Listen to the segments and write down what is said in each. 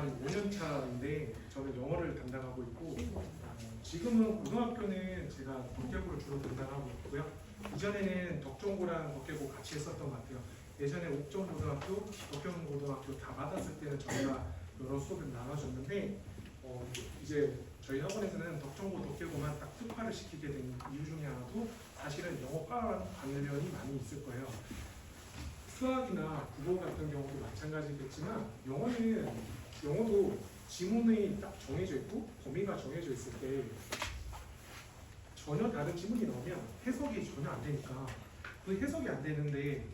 한 5년 차인데 저는 영어를 담당하고 있고 지금은 고등학교는 제가 덕계고를 주로 담당하고 있고요. 이전에는 덕종고랑 덕계고 같이 했었던 것 같아요. 예전에 옥정고등학교, 덕경고등학교 다 받았을 때는 저희가 여러 수업을 나눠줬는데 이제 저희 학원에서는 덕종고, 덕계고만 딱 특화를 시키게 된 이유 중에 하나도 사실은 영어과 관련이 많이 있을 거예요. 수학이나 국어 같은 경우도 마찬가지겠지만 영어도 지문이 딱 정해져 있고 범위가 정해져 있을 때 전혀 다른 지문이 나오면 해석이 전혀 안 되니까 그 해석이 안 되는데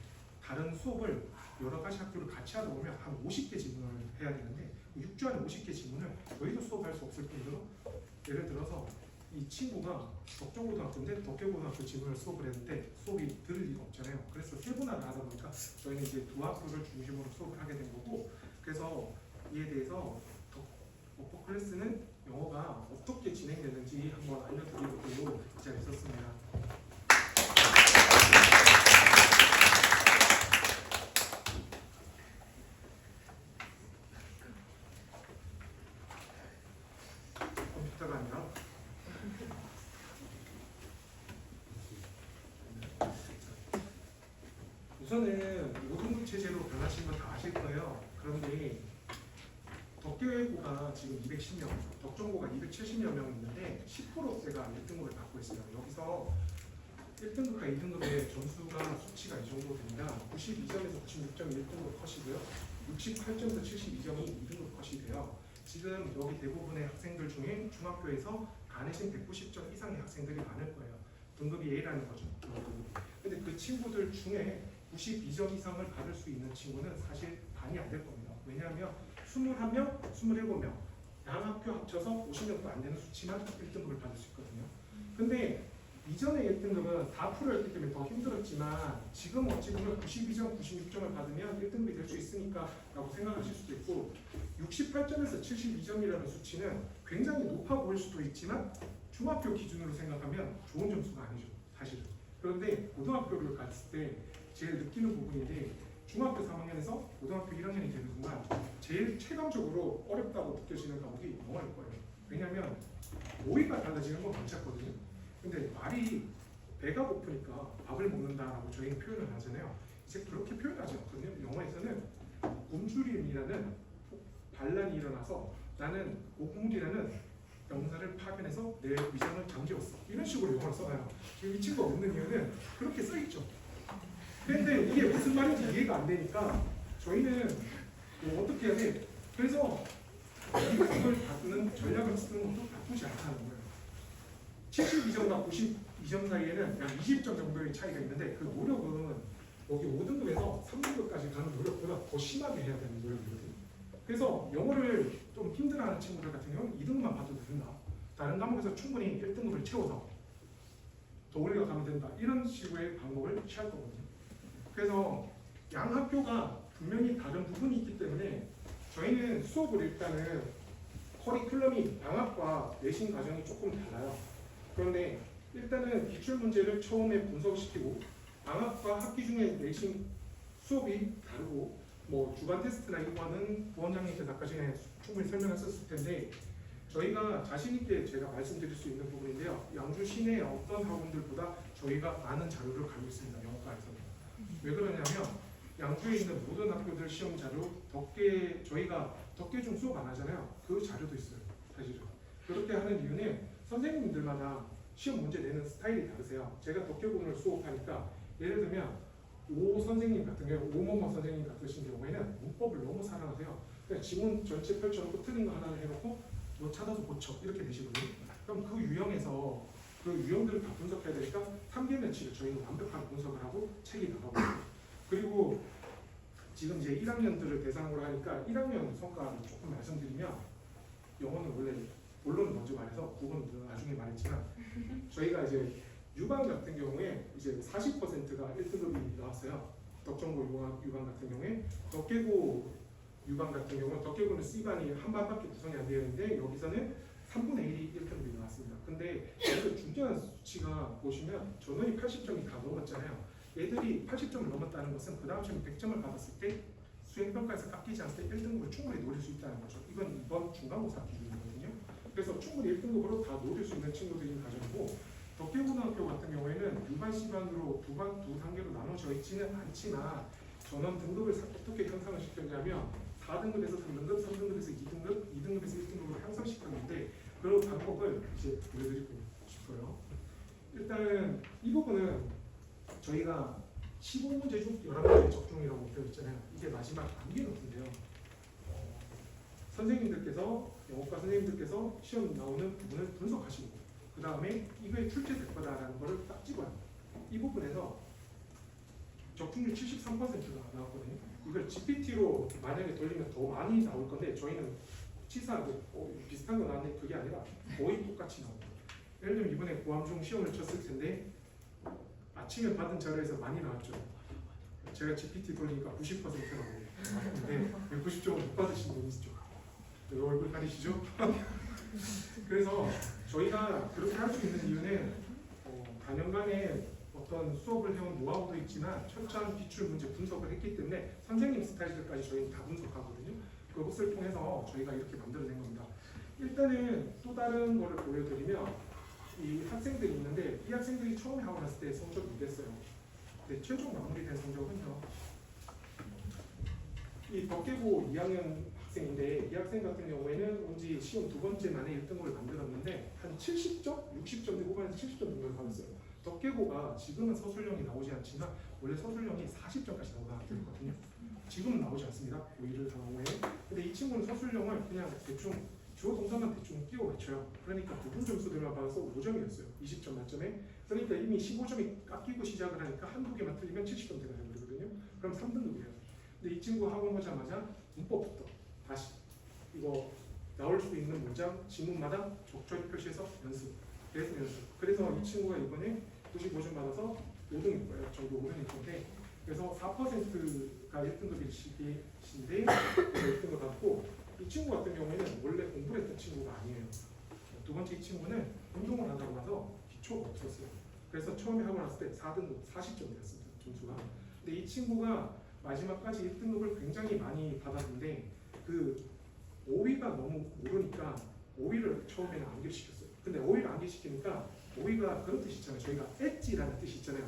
다른 수업을 여러 가지 학교를 같이 하다 보면 한 50개 지문을 해야 되는데 6주 안에 50개 지문을 저희도 수업할 수 없을 정도로 예를 들어서 이 친구가 덕종고등학교인데 덕계고등학교 지문을 수업을 했는데 수업이 들을 리가 없잖아요. 그래서 세분화를 하다 보니까 저희는 이제 두 학교를 중심으로 수업을 하게 된 거고 그래서 이에 대해서 워커 클래스는 영어가 어떻게 진행되는지 한번 알려드리려고 이 자리에 있었습니다. 컴퓨터가 아니라 우선은 5등급 체제로 변하신 건 다 아실 거예요. 그런데 덕계고가 지금 210명, 덕종고가 270여 명 있는데 10%대가 1등급을 받고 있어요. 여기서 1등급과 2등급의 점수가 수치가 이 정도 됩니다. 92점에서 96점이 1등급 컷이고요. 68점에서 72점이 2등급 컷이 돼요. 지금 여기 대부분의 학생들 중에 중학교에서 가내신 190점 이상의 학생들이 많을 거예요. 등급이 A라는 거죠. 근데 그 친구들 중에 92점 이상을 받을 수 있는 친구는 사실 반이 안 될 겁니다. 왜냐하면 21명, 27명 양학교 합쳐서 50명도 안 되는 수치만 1등급을 받을 수 있거든요. 근데 이전에 1등급은 4%였기 때문에 더 힘들었지만 지금 어찌 보면 92점, 96점을 받으면 1등급이 될 수 있으니까 라고 생각하실 수도 있고 68점에서 72점이라는 수치는 굉장히 높아 보일 수도 있지만 중학교 기준으로 생각하면 좋은 점수가 아니죠. 사실은. 그런데 고등학교를 갔을 때 제일 느끼는 부분인데 중학교 3학년에서 고등학교 1학년이 되는 순간 제일 체감적으로 어렵다고 느껴지는 과목이 영어일 거예요. 왜냐하면 모의가 달라지는 건 괜찮거든요. 근데 말이 배가 고프니까 밥을 먹는다라고 저희는 표현을 하잖아요. 이제 그렇게 표현하지 않거든요. 영어에서는 굶주림이라는 반란이 일어나서 나는 고국물이라는 명사를 파견해서 내 위장을 잠재웠어. 이런 식으로 영어를 써요. 지금 이 친구가 웃는 이유는 그렇게 써있죠. 근데 이게 무슨 말인지 이해가 안 되니까 저희는 뭐 어떻게 해야 돼? 그래서 이걸 바꾸는 전략을 쓰는 것도 나쁘지 않다는 거예요. 72점과 92점 사이에는 약 20점 정도의 차이가 있는데 그 노력은 여기 5등급에서 3등급까지 가는 노력보다 더 심하게 해야 되는 노력이거든요. 그래서 영어를 좀 힘들어하는 친구들 같은 경우는 2등급만 봐도 된다. 다른 과목에서 충분히 1등급을 채워서 더 올려가면 된다. 이런 식의 방법을 취할 거거든요. 그래서 양 학교가 분명히 다른 부분이 있기 때문에 저희는 수업을 일단은 커리큘럼이 양학과 내신 과정이 조금 달라요. 그런데 일단은 기출문제를 처음에 분석시키고 양학과 학기 중에 내신 수업이 다르고 뭐 주간 테스트나 이런 거는 부원장님께서 아까 전에 충분히 설명하셨을 텐데 저희가 자신있게 제가 말씀드릴 수 있는 부분인데요. 양주 시내 어떤 학원들보다 저희가 많은 자료를 가지고 있습니다. 영어과에서는. 왜 그러냐면 양주에 있는 모든 학교들 시험 자료 저희가 덕계중 수업 안 하잖아요. 그 자료도 있어요. 사실은. 그렇게 하는 이유는 선생님들마다 시험 문제 내는 스타일이 다르세요. 제가 덕계군을 수업하니까 예를 들면 오 선생님 같은 경우, 오모모 선생님 같으신 경우에는 문법을 너무 사랑하세요. 그냥 지문 전체 펼쳐놓고 틀린 거 하나를 해놓고 너 찾아서 고쳐 이렇게 되시거든요. 그럼 그 유형에서 그 유형들을 다 분석해야 되니까 3개월 며칠을 저희는 완벽한 분석을 하고 책이 나가고 그리고 지금 이제 1학년들을 대상으로 하니까 1학년 성과를 조금 말씀드리면 영어는 원래 본론을 먼저 말해서 국어는 나중에 말했지만 저희가 이제 유반 같은 경우에 이제 40%가 1등급이 나왔어요. 덕종고 유반 같은 경우에 덕계고 유반 같은 경우는 덕계고는 C반이 한 반밖에 구성이 안 되어 있는데 여기서는 3분의 1이 1등급이 나왔습니다. 근데 여기서 중요한 수치가 보시면 전원이 80점이 다 넘었잖아요. 얘들이 80점을 넘었다는 것은 그 다음 시험에 100점을 받았을 때 수행평가에서 깎이지 않게 1등급을 충분히 노릴 수 있다는 거죠. 이건 이번 중간고사 기준이거든요. 그래서 충분히 1등급으로 다 노릴 수 있는 친구들이 가정이고, 덕계고등학교 같은 경우에는 일반 시반으로 두 단계로 나눠져 있지는 않지만 전원 등급을 어떻게 형성을 시켰냐면 4등급에서 3등급, 3등급에서 2등급, 2등급에서 1등급으로 형성시켰는데 그 방법을 이제 보여드리고 싶어요. 일단은 이 부분은 저희가 15문제 중 11문제 적중이라고 되어 있잖아요. 이게 마지막 암기 노트인데요. 선생님들께서 영어과 선생님들께서 시험 나오는 부분을 분석하시고 그 다음에 이거에 출제될 거다라는 거를 딱 찍어요. 이 부분에서 적중률 73%가 나왔거든요. 이걸 GPT로 만약에 돌리면 더 많이 나올 건데 저희는 치사하게 비슷한 거 나왔는데 그게 아니라 거의 똑같이 나옵니다. 예를 들면 이번에 고암중 시험을 쳤을 텐데 아침에 받은 자료에서 많이 나왔죠. 제가 GPT 돌리니까 90% 나오고 근데 190점을 못 받으신 분 있죠. 얼굴 가리시죠? 그래서 저희가 그렇게 할 수 있는 이유는 단연간에 어떤 수업을 해온 노하우도 있지만 철저한 기출 문제 분석을 했기 때문에 선생님 스타일들까지 저희는 다 분석하거든요. 그것을 통해서 저희가 이렇게 만들어낸 겁니다. 일단은 또 다른 거를 보여드리면 이 학생들이 있는데 이 학생들이 처음에 하고 났을 때 성적이 이랬어요. 근데 최종 마무리된 성적은요. 이 덕계고 2학년 학생인데 이 학생 같은 경우에는 온지 시험 두 번째 만에 1등급을 만들었는데 한 70점? 60점 후반에서 70점 정도를 받았어요. 덕계고가 지금은 서술형이 나오지 않지만 원래 서술형이 40점까지 나오거든요. 지금은 나오지 않습니다. 고1을 다 후에. 근데 이 친구는 서술형을 그냥 대충 주어 동사만 대충 끼워 외쳐요. 그러니까 부분 점수들만 받아서 5점이었어요. 20점 만점에. 그러니까 이미 15점이 깎이고 시작을 하니까 한두 개만 틀리면 70점 되는 거거든요. 그럼 3등급이에요. 근데 이 친구 학원 오자마자 문법부터 다시 이거 나올 수 있는 문장 지문마다 적절히 표시해서 연습. 그래서 이 친구가 이번에 95점 받아서 5등일 거예요. 전교 5등일 건데 그래서 4%가 1등급이신데 1등급 받고 이 친구 같은 경우에는 원래 공부를 했던 친구가 아니에요. 두 번째 이 친구는 운동을 한다고 해서 기초가 없었어요. 그래서 처음에 하고 났을 때 4등급 40점이었습니다. 점수가. 근데 이 친구가 마지막까지 1등급을 굉장히 많이 받았는데 그 5위가 너무 모르니까 5위를 처음에는 암기시켰어요. 근데 5위를 암기시키니까 5위가 그런 뜻이 있잖아요. 저희가 엣지라는 뜻이 있잖아요.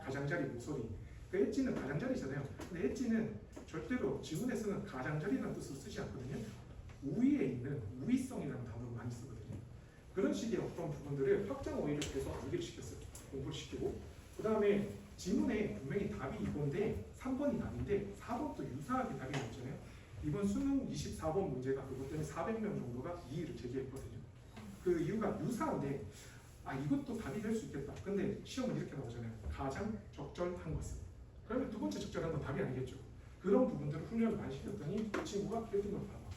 가장자리 모서리. 그 엣지는 가장자리잖아요. 근데 엣지는 절대로 지문에서는 가장자리라는 뜻으로 쓰지 않거든요. 우위에 있는 우위성이라는 단어를 많이 쓰거든요. 그런 식의 어떤 부분들을 확장 어휘를 계속 암기를 시켰어요. 공부를 시키고 그 다음에 지문에 분명히 답이 이건데 3번이 답인데 4번도 유사하게 답이 나왔잖아요. 이번 수능 24번 문제가 그것 때문에 400명 정도가 이의를 제기했거든요. 그 이유가 유사한데 이것도 답이 될 수 있겠다. 근데 시험은 이렇게 나오잖아요. 가장 적절한 것은. 그러면 두 번째 적절한 건 답이 아니겠죠. 그런 부분들을 훈련을 많이 시켰더니 이 친구가 1등급을 받았어요.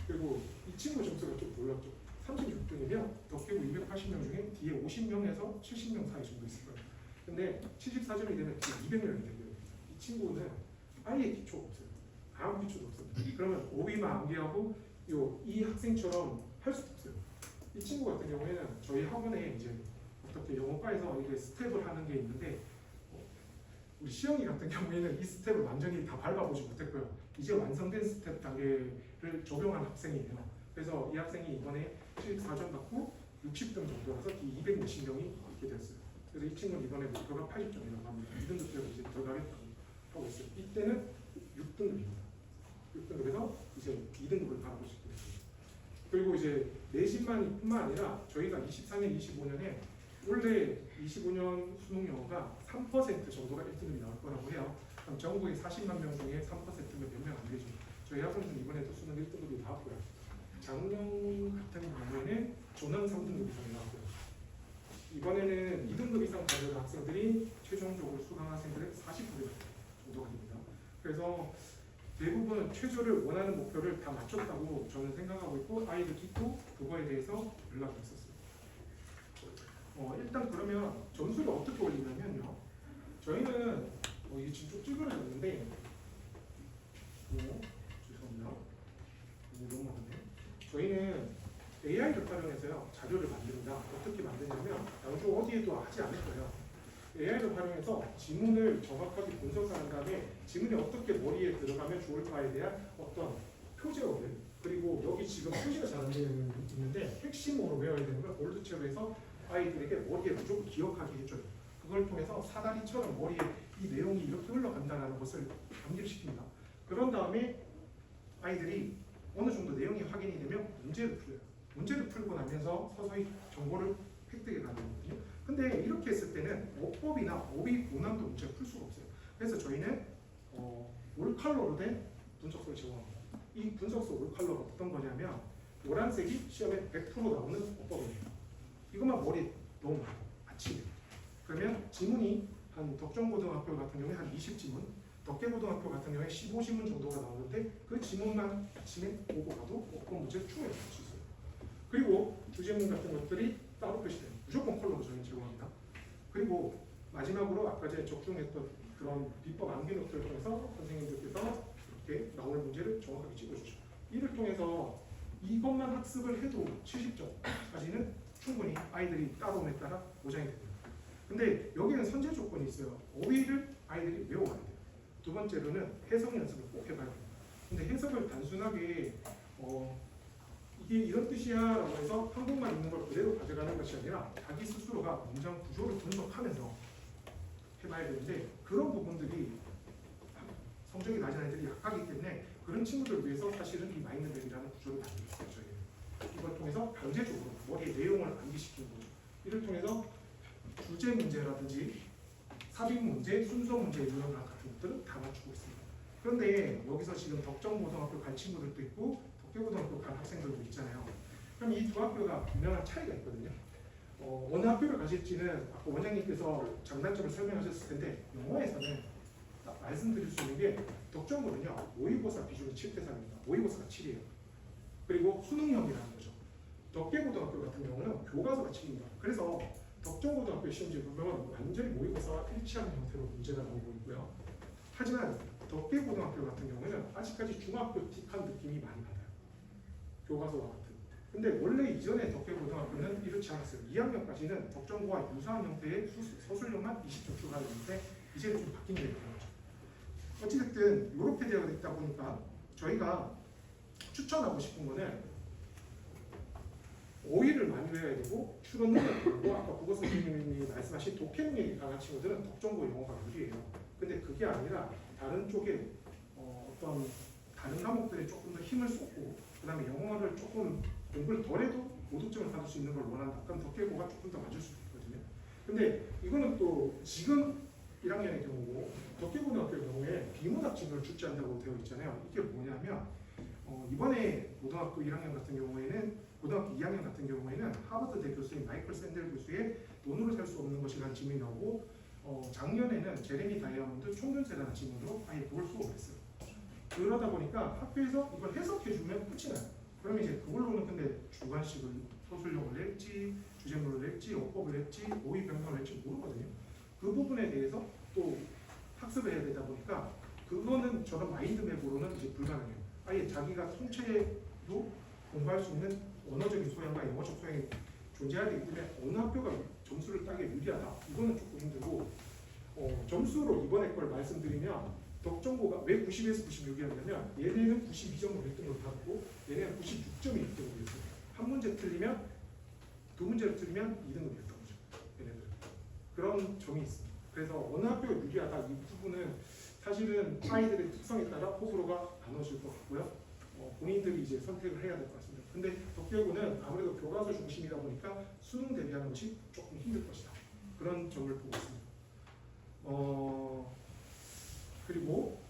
그리고 이 친구 점수가 좀 놀랍죠. 36등이면 덕계고 280명 중에 뒤에 50명에서 70명 사이 정도 있을 거예요. 근데 74점이 되면 뒤에 200명이 되고요. 이 친구는 아예 기초가 없어요. 아무 기초도 없어요. 그러면 5위만 암기하고 이 학생처럼 할 수도 없어요. 이 친구 같은 경우에는 저희 학원에 이제 어떻게 영어과에서 이게 스텝을 하는 게 있는데 우리 시영이 같은 경우에는 이 스텝을 완전히 다 밟아보지 못했고요. 이제 완성된 스텝 단계를 적용한 학생이에요. 그래서 이 학생이 이번에 74점 받고 60점 정도라서 200 몇십 명이 있게 됐어요. 그래서 이 친구는 이번에 목표가 80점이라고 합니다. 2등급대로 이제 들어가겠다고 하고 있어요. 이때는 6등급입니다. 6등급에서 이제 2등급을 바라볼 수 있게 됐어요. 그리고 이제 내신만 뿐만 아니라 저희가 24년, 25년에 원래 25년 수능 영어가 3% 정도가 1등급이 나올 거라고 해요. 그럼 전국의 40만 명 중에 3%면 몇 명 안 되죠. 저희 학생들은 이번에도 수능 1등급이 나왔고요. 작년 같은 경우에는 전원 3등급 이상이 나왔고요. 이번에는 2등급 이상 받은 학생들이 최종적으로 수강 학생들의 40% 정도가 됩니다. 그래서 대부분 최저를 원하는 목표를 다 맞췄다고 저는 생각하고 있고 아이들도 그거에 대해서 연락이 있었어요. 일단 그러면 점수를 어떻게 올리냐면요. 저희는 이게 지금 쭉 찌그러졌는데 죄송합니다. 너무 많네. 저희는 AI를 활용해서요 자료를 만듭니다. 어떻게 만드냐면 양쪽 어디에도 하지 않을 거예요. AI를 활용해서 지문을 정확하게 분석한 다음에 지문이 어떻게 머리에 들어가면 좋을까에 대한 어떤 표제어들, 그리고 여기 지금 표시가 잘 안 되어 있는데 핵심으로 외워야 되는 걸 볼드체로 해서 아이들에게 머리에 무조건 기억하게 해줘요. 그걸 통해서 사다리처럼 머리에 이 내용이 이렇게 흘러간다는 것을 암기를 시킵니다. 그런 다음에 아이들이 어느 정도 내용이 확인이 되면 문제를 풀어요. 문제를 풀고 나면서 서서히 정보를 획득해 가는 거거든요. 근데 이렇게 했을 때는 어법이나 어휘 고난도 문제를 풀 수가 없어요. 그래서 저희는 올컬러로 된 분석서를 제공합니다. 이 분석서 올컬러가 어떤 거냐면 노란색이 시험에 100% 나오는 어법이에요. 이것만 머리에 넣으면 아침에. 그러면 지문이 한 덕정고등학교 같은 경우에 한 20지문, 덕계고등학교 같은 경우에 15지문 정도가 나오는데 그 지문만 아침에 보고 가도 어법 문제를 충분히 풀 수 있어요. 그리고 주제문 같은 것들이 따로 표시돼요. 무조건 컬러로 저희는 제공합니다. 그리고 마지막으로 아까 제가 적중했던 그런 비법 암기 노트를 통해서 선생님들께서 이렇게 나오는 문제를 정확하게 찍어주죠. 이를 통해서 이것만 학습을 해도 70점까지는 충분히 아이들이 따라옴에 따라 보장이 됩니다. 근데 여기는 선제 조건이 있어요. 어휘를 아이들이 외워가야 돼요. 두 번째로는 해석 연습을 꼭 해봐야 돼요. 근데 해석을 단순하게 이게 이런 뜻이야 라고 해서 한국만 있는 걸 그대로 가져가는 것이 아니라 자기 스스로가 문장 구조를 분석하면서 해봐야 되는데 그런 부분들이 성적이 낮은 아이들이 약하기 때문에 그런 친구들을 위해서 사실은 이 마인드맵이라는 구조를 만들었어요. 저희는 이걸 통해서 강제적으로 머리의 내용을 암기시키는 거죠. 이를 통해서 주제 문제라든지 삽입 문제, 순서 문제 이런 것 같은 것들은 다 맞추고 있습니다. 그런데 여기서 지금 덕정고등학교 간 친구들도 있고 덕계고등학교 간 학생들도 있잖아요. 그럼 이 두 학교가 분명한 차이가 있거든요. 어느 학교를 가실지는 아까 원장님께서 장단점을 설명하셨을 텐데 영어에서는 딱 말씀드릴 수 있는 게 덕정고는요 모의고사 비중이 7대3입니다. 모의고사가 7이에요. 그리고 수능형이라는 거죠. 덕계고등학교 같은 경우는 교과서가 7입니다. 그래서 덕정고등학교 시험지를 보면 완전히 모의고사와 일치하는 형태로 문제가 나오고 있고요. 하지만 덕계고등학교 같은 경우는 아직까지 중학교 틱한 느낌이 많이 받아요. 교과서와 같은. 근데 원래 이전에 덕계고등학교는 이렇지 않았어요. 2학년까지는 덕정고와 유사한 형태의 서술형만 20점 추가했는데 이제는 좀 바뀐 게 있는 거죠. 어찌됐든 이렇게 되어 있다 보니까 저희가 추천하고 싶은 거는 어휘를 많이 외워야 되고 추론 능력이 되고 아까 국어 선생님이 말씀하신 독해 능력이 강한 친구들은 덕정고 영어가 유리해요. 근데 그게 아니라 다른 쪽에 어떤 다른 과목들에 조금 더 힘을 쏟고 그 다음에 영어를 조금 공부를 덜해도 고득점을 받을 수 있는 걸 원한다. 그럼 덕계고가 조금 더 맞을 수도 있거든요. 근데 이거는 또 지금 1학년의 경우고 덕계고등학교의 경우에 비문학 진로를 출제한다고 되어 있잖아요. 이게 뭐냐면 이번에 고등학교 1학년 같은 경우에는 고등학교 2학년 같은 경우에는 하버드대 교수인 마이클 샌델 교수의 돈으로 살 수 없는 것이라는 질문이 나오고 작년에는 제레미 다이아몬드 총균세라는 질문으로 아예 그걸 수업을 했어요. 그러다 보니까 학교에서 이걸 해석해주면 끝이 나요. 그러면 이제 그걸로는 근데 주관식을 서술형을 낼지 주제문을 낼지 어법을 낼지 어휘 변경을 낼지 모르거든요. 그 부분에 대해서 또 학습을 해야 되다 보니까 그거는 저런 마인드맵으로는 이제 불가능해요. 아예 자기가 통째로 공부할 수 있는 언어적인 소양과 영어적 소양이 존재해야 되기 때문에 어느 학교가 점수를 따기에 유리하다. 이거는 조금 힘들고 점수로 이번에 걸 말씀드리면 덕정고가 왜 90에서 96이었냐면 얘네는 92점으로 1등을 받았고 얘네는 96점이 1등을 했어요. 한 문제 틀리면 두 문제를 틀리면 2등을 했던 거죠. 얘네들 그런 점이 있습니다. 그래서 어느 학교가 유리하다 이 부분은 사실은 아이들의 특성에 따라 호불호가 나눠질 것 같고요. 본인들이 이제 선택을 해야 될 것 같습니다. 근데 덕계고는 아무래도 교과서 중심이다 보니까 수능 대비하는 것이 조금 힘들 것이다. 그런 점을 보고 있습니다. 그리고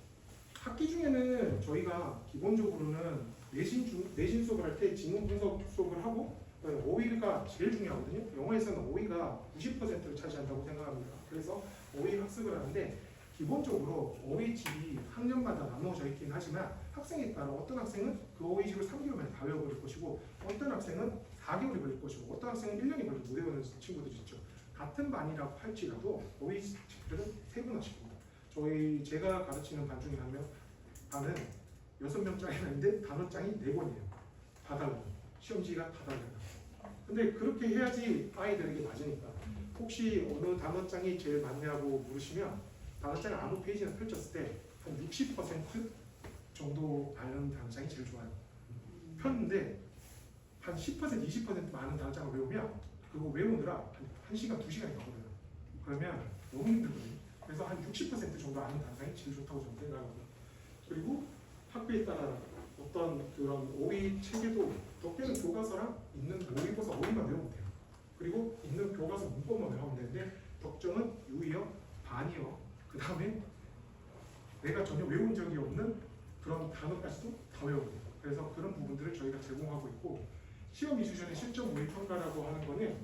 학기 중에는 저희가 기본적으로는 내신 수업을 할 때 지문 분석 수업을 하고 어휘가 제일 중요하거든요. 영어에서는 어휘가 90%를 차지한다고 생각합니다. 그래서 어휘 학습을 하는데 기본적으로 어휘집이 학년마다 나누어져 있긴 하지만 학생에 따라 어떤 학생은 그 어휘집을 3개월 만에 다 외워버릴 것이고 어떤 학생은 4개월이 걸릴 것이고 어떤 학생은 1년이 걸려도 못 외우는 친구들이 있죠. 같은 반이라고 할지라도 어휘집들은 3분화시킵니다. 제가 가르치는 반 중에 반은 6명짜리인데 단어장이 4권이에요. 다 달라요. 시험지가 다 달라요. 근데 그렇게 해야지 아이들에게 맞으니까. 혹시 어느 단원장이 제일 많냐고 물으시면 단원장을 아무 페이지나 펼쳤을 때 한 60% 정도 많은 단원장이 제일 좋아요. 폈는데 한 10%, 20% 많은 단원장을 외우면 그거 외우느라 한 1시간, 2시간이 가거든요. 그러면 너무 힘들거든요. 그래서 한 60% 정도 아는 단원장이 제일 좋다고 저는 생각하고요. 그리고 학교에 따라 어떤 그런 오리 체계도 덕계는 교과서랑 있는 모의고사 오리만 외우면 돼요. 그리고 있는 교과서 문법만 외우면 되는데 덕정은 유의어, 반의어, 그 다음에 내가 전혀 외운 적이 없는 그런 단어까지도 다 외워야 돼요. 그래서 그런 부분들을 저희가 제공하고 있고 시험 이주 전에 실전 모의 평가라고 하는 거는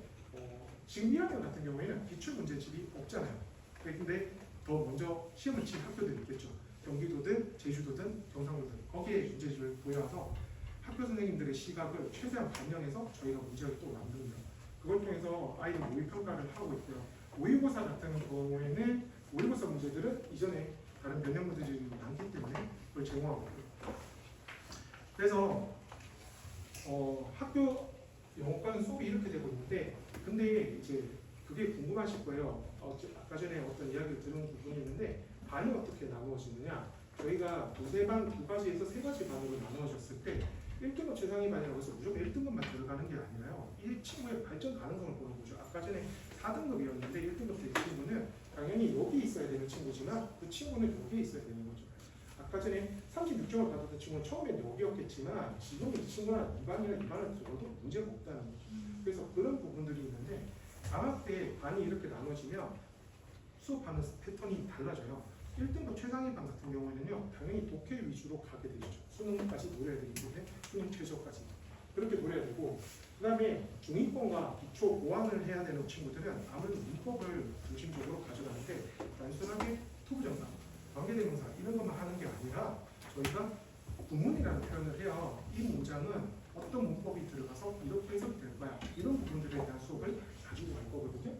지금 1학년 같은 경우에는 기출 문제집이 없잖아요. 근데 더 먼저 시험을 친 학교들이 있겠죠. 경기도든 제주도든 경상도든 거기에 문제집을 보여와서 학교 선생님들의 시각을 최대한 반영해서 저희가 문제를 또 만듭니다. 그걸 통해서 아이들 모의 평가를 하고 있고요. 모의고사 같은 경우에는 모의고사 문제들은 이전에 다른 변형 문제들이 많기 때문에 그걸 제공하고 있고요. 그래서 학교 영어과는 수업이 이렇게 되고 있는데 근데 이제 그게 궁금하실 거예요. 아까 전에 어떤 이야기를 들은 부분이 있는데 반이 어떻게 나누어지느냐. 저희가 두세 반, 두 가지에서 세 가지 반으로 나누어졌을 때 1등급 최상위 반이라고 해서 무조건 1등급만 들어가는 게 아니라요. 이 친구의 발전 가능성을 보는 거죠. 아까 전에 4등급이었는데 1등급 된 친구는 당연히 여기 있어야 되는 친구지만 그 친구는 여기에 있어야 되는 거죠. 아까 전에 36점을 받았던 친구는 처음엔 여기였겠지만 지금 이 친구는 2반이나 2반을 들어도 문제가 없다는 거죠. 그래서 그런 부분들이 있는데 방학 때 반이 이렇게 나눠지면 수업하는 패턴이 달라져요. 1등급 최상위 반 같은 경우에는요, 당연히 독해 위주로 가게 되죠. 수능까지 노려야 되기 때문에 수능 최저까지 그렇게 노려야 되고, 그 다음에 중위권과 기초 보완을 해야 되는 친구들은 아무래도 문법을 중심적으로 가져가는데 단순하게 투부정사, 관계대명사 이런 것만 하는 게 아니라 저희가 구문이라는 표현을 해요. 이 문장은 어떤 문법이 들어가서 이렇게 해석이 될 거야. 이런 부분들에 대한 수업을 가지고 갈 거거든요.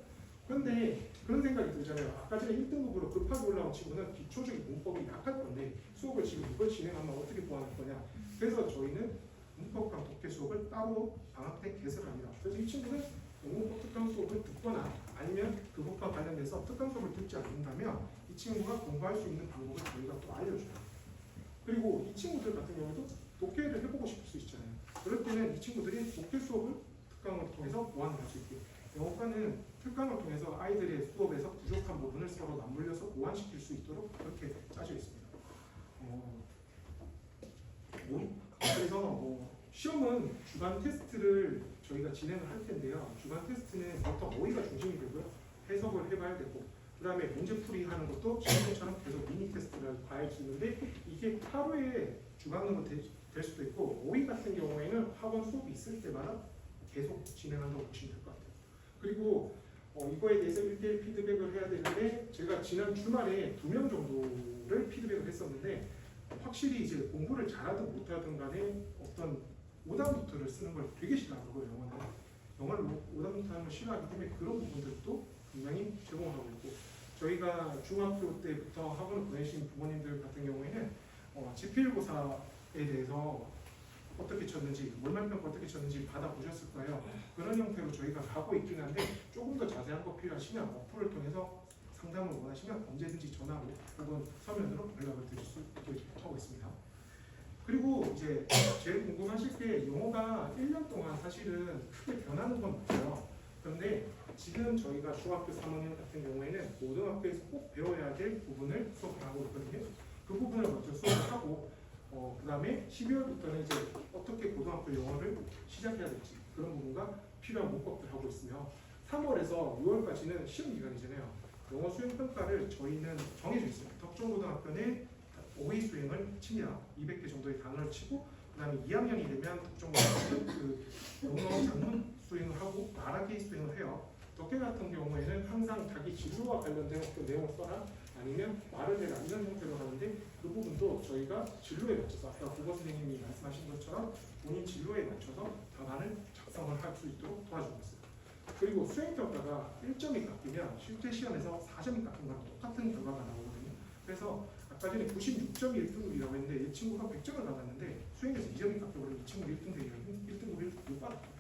그런데 그런 생각이 들잖아요. 아까 전에 1등급으로 급하게 올라온 친구는 기초적인 문법이 약할 건데 수업을 지금 이걸 진행하면 어떻게 보완할 거냐. 그래서 저희는 문법과 독해 수업을 따로 방학 때 개설을 합니다. 그래서 이 친구는 영문법 특강 수업을 듣거나 아니면 그것과 관련해서 특강 수업을 듣지 않는다면 이 친구가 공부할 수 있는 방법을 저희가 또 알려줘요. 그리고 이 친구들 같은 경우도 독해를 해보고 싶을 수 있잖아요. 그럴 때는 이 친구들이 독해 수업을 특강을 통해서 보완을 할 수 있게, 영어과는 특강을 통해서 아이들의 수업에서 부족한 부분을 서로 맞물려서 보완시킬 수 있도록 그렇게 짜져 있습니다. 그래서 시험은 주간 테스트를 저희가 진행을 할 텐데요. 주간 테스트는 보통 어휘가 중심이 되고요. 해석을 해봐야 되고, 그 다음에 문제풀이 하는 것도 시험처럼 계속 미니 테스트를 봐야 할 수 있는데 이게 하루에 주간으로 될 수도 있고 어휘 같은 경우에는 학원 수업이 있을 때마다 계속 진행한다고 보시면 될 것 같아요. 그리고 이거에 대해서 1대1 피드백을 해야 되는데 제가 지난 주말에 2명 정도를 피드백을 했었는데 확실히 이제 공부를 잘하든 못하든 간에 어떤 오답노트를 쓰는 걸 되게 싫어하고요. 영어를 오답노트 하는 걸 싫어하기 때문에 그런 부분들도 분명히 제공하고 있고, 저희가 중학교 때부터 학원을 보내신 부모님들 같은 경우에는 지필고사에 대해서 어떻게 쳤는지, 몰말평가 어떻게 쳤는지 받아보셨을 거예요. 그런 형태로 저희가 가고 있긴 한데 조금 더 자세한 거 필요하시면 어플을 통해서 상담을 원하시면 언제든지 전화로 혹은 서면으로 연락을 드릴 수 있게 하고 있습니다. 그리고 이제 제일 궁금하실 게 영어가 1년 동안 사실은 크게 변하는 건 없어요. 그런데 지금 저희가 중학교 3학년 같은 경우에는 고등학교에서 꼭 배워야 될 부분을 수업을 하고 있거든요. 그 부분을 먼저 수업을 하고 그 다음에 12월부터는 이제 어떻게 고등학교 영어를 시작해야 될지 그런 부분과 필요한 문법들 하고 있으며 3월에서 6월까지는 시험 기간이잖아요. 영어 수행평가를 저희는 정해져 있어요. 덕정고등학교는 어휘 수행을 칩니다. 200개 정도의 단어를 치고, 그 다음에 2학년이 되면 덕정고등학교는 그 영어 장문 수행을 하고 말하기 수행을 해요. 덕계 같은 경우에는 항상 자기 진로와 관련된 어떤 내용을 써라 아니면 말을 해라 이런 형태로 하는데 그 부분도 저희가 진로에 맞춰서 아까 국어 선생님이 말씀하신 것처럼 본인 진로에 맞춰서 답안을 작성을 할 수 있도록 도와주고 있어요. 그리고 수행평가가 1점이 깎이면 실제 시험에서 4점이 깎인 거랑 똑같은 결과가 나오거든요. 그래서 아까 전에 96점이 1등급이라고 했는데 이 친구가 100점을 받았는데 수행에서 2점이 깎여버리면 이 친구가 1등급을 못 받았어요.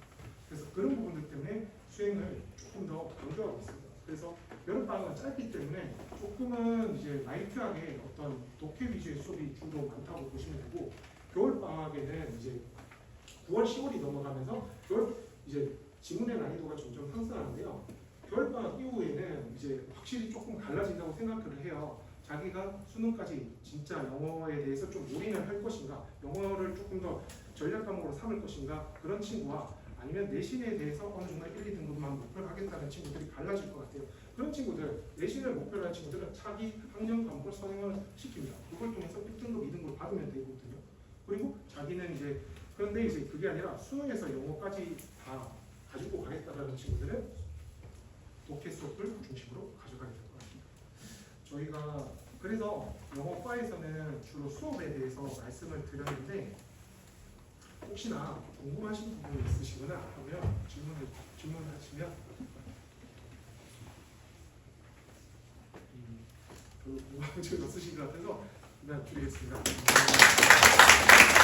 그래서 그런 부분들 때문에 수행을 조금 더 강조하고 있습니다. 그래서 여름방학은 짧기 때문에 조금은 이제 라이트하게 어떤 독해 위주의 수업이 주로 많다고 보시면 되고, 겨울방학에는 이제 9월, 10월이 넘어가면서 겨울 이제 지문의 난이도가 점점 상승하는데요. 겨울방학 이후에는 이제 확실히 조금 갈라진다고 생각을 해요. 자기가 수능까지 진짜 영어에 대해서 좀 올인을 할 것인가, 영어를 조금 더 전략 과목으로 삼을 것인가, 그런 친구와 아니면 내신에 대해서 어느 정도 1, 2등급만 목표를 하겠다는 친구들이 갈라질 것 같아요. 그런 친구들, 내신을 목표로 하는 친구들은 차기 학년 과목을 선행을 시킵니다. 그걸 통해서 1등급, 2등급을 받으면 되거든요. 그리고 자기는 이제, 그런데 이제 그게 아니라 수능에서 영어까지 다 가지고 가겠다는 친구들은 독해 수업을 중심으로 가져가게 될 것 같습니다. 저희가 그래서 영어과에서는 주로 수업에 대해서 말씀을 드렸는데, 혹시나 궁금하신 부분이 있으시거나 하면 질문하시면 별로 궁금한 점이 없으신 것 같아서 그냥 드리겠습니다.